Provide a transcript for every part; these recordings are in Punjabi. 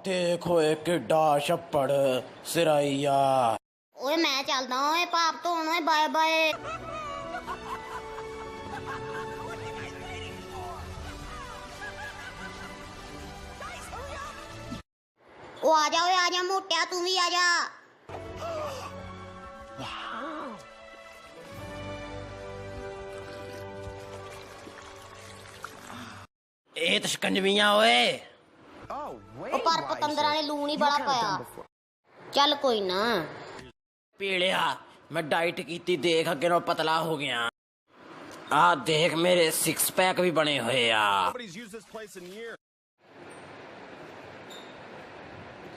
ਦੇਖੋ ਇਹ ਕਿੱਡਾ ਛੱਪੜ ਸਿਰਾਈਆ। ਓਏ ਮੈਂ ਚੱਲਦਾ ਓਏ ਭਾਪ ਧੋਣ ਓਏ ਬਾਏ ਬਾਏ। ਉਹ ਆ ਜਾ ਓਏ ਆ ਜਾ ਮੋਟਿਆ ਤੂੰ ਵੀ ਆ ਜਾ। ਇਹ ਤਾਂ ਸ਼ਿਕੰਜਵੀਆਂ ਓਏ। ਉਹ ਪਰ ਪਤੰਦਰਾਂ ਨੇ ਲੂਣ ਹੀ ਬੜਾ ਪਾਇਆ। ਚੱਲ ਕੋਈ ਨਾ। ਪੀਲਿਆ ਮੈਂ ਡਾਈਟ ਕੀਤੀ, ਦੇਖ ਅੱਗੇ ਨਾਲੋਂ ਪਤਲਾ ਹੋ ਗਿਆ। ਆਹ ਦੇਖ ਮੇਰੇ 6 ਪੈਕ ਵੀ ਬਣੇ ਹੋਏ ਆ।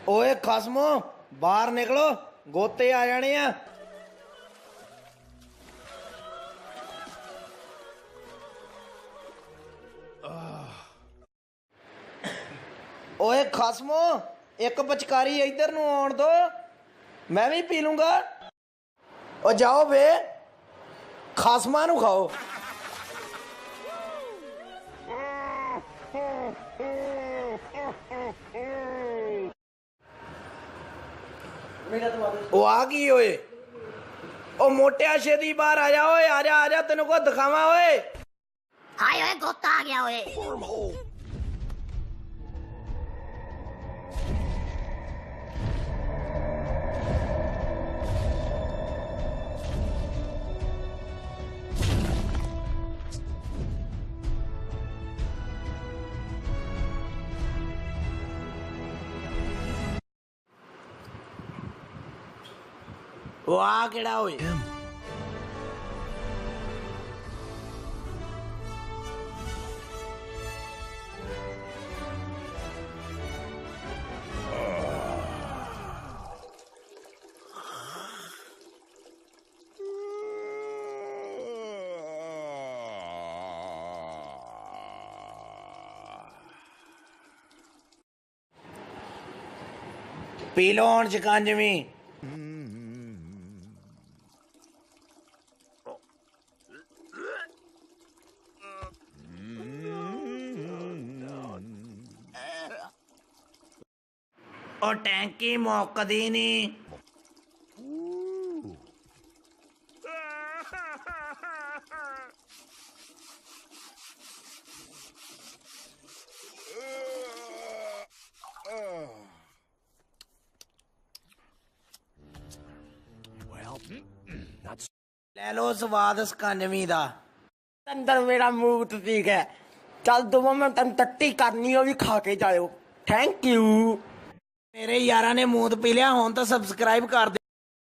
ਓਏ ਖਸਮੋ ਬਾਹਰ ਨਿਕਲੋ, ਗੋਤੇ ਆ ਜਾਣੇ ਆ। ਓਏ ਖਸਮੋ ਇੱਕ ਪਚਕਾਰੀ ਇੱਧਰ ਨੂੰ ਆਉਣ ਦੋ, ਮੈਂ ਵੀ ਪੀ ਲੂੰਗਾ। ਓ ਜਾਓ ਵੇ, ਖਸਮਾਂ ਨੂੰ ਖਾਓ। ਉਹ ਆ ਗਈ ਓਏ। ਉਹ ਮੋਟਿਆ ਛੇਤੀ ਬਾਹਰ ਆ ਜਾ ਓਏ, ਆ ਜਾ ਆ ਜਾ, ਤੈਨੂੰ ਕੋ ਦਿਖਾਵਾਂ ਓਏ। ਹਾਏ ਓਏ ਗੋਤਾ ਆ ਗਿਆ ਓਏ। ਉਹ ਆ ਕਿਹੜਾ ਓਏ? ਪੀ ਲੋ ਹੁਣ ਸ਼ਿਕੰਜਵੀ। ਉਹ ਟੈਂਕੀ ਮੁੱਕਦੀ ਨੀ। ਲੈ ਲੋ ਸਵਾਦ ਸਕੰਜਵੀ ਦਾ। ਅੰਦਰ ਮੇਰਾ ਮੂਡ ਠੀਕ ਹੈ। ਚੱਲ ਦੋਵਾਂ ਮੈਂ ਤੈਨੂੰ ਟੱਟੀ ਕਰਨੀ, ਉਹ ਵੀ ਖਾ ਕੇ ਜਾਇਓ। Thank you. ਮੇਰੇ ਯਾਰਾਂ ਨੇ ਮੂਤ ਪੀ ਲਿਆ, ਹੁਣ ਤਾਂ ਸਬਸਕ੍ਰਾਈਬ ਕਰ ਦੇ।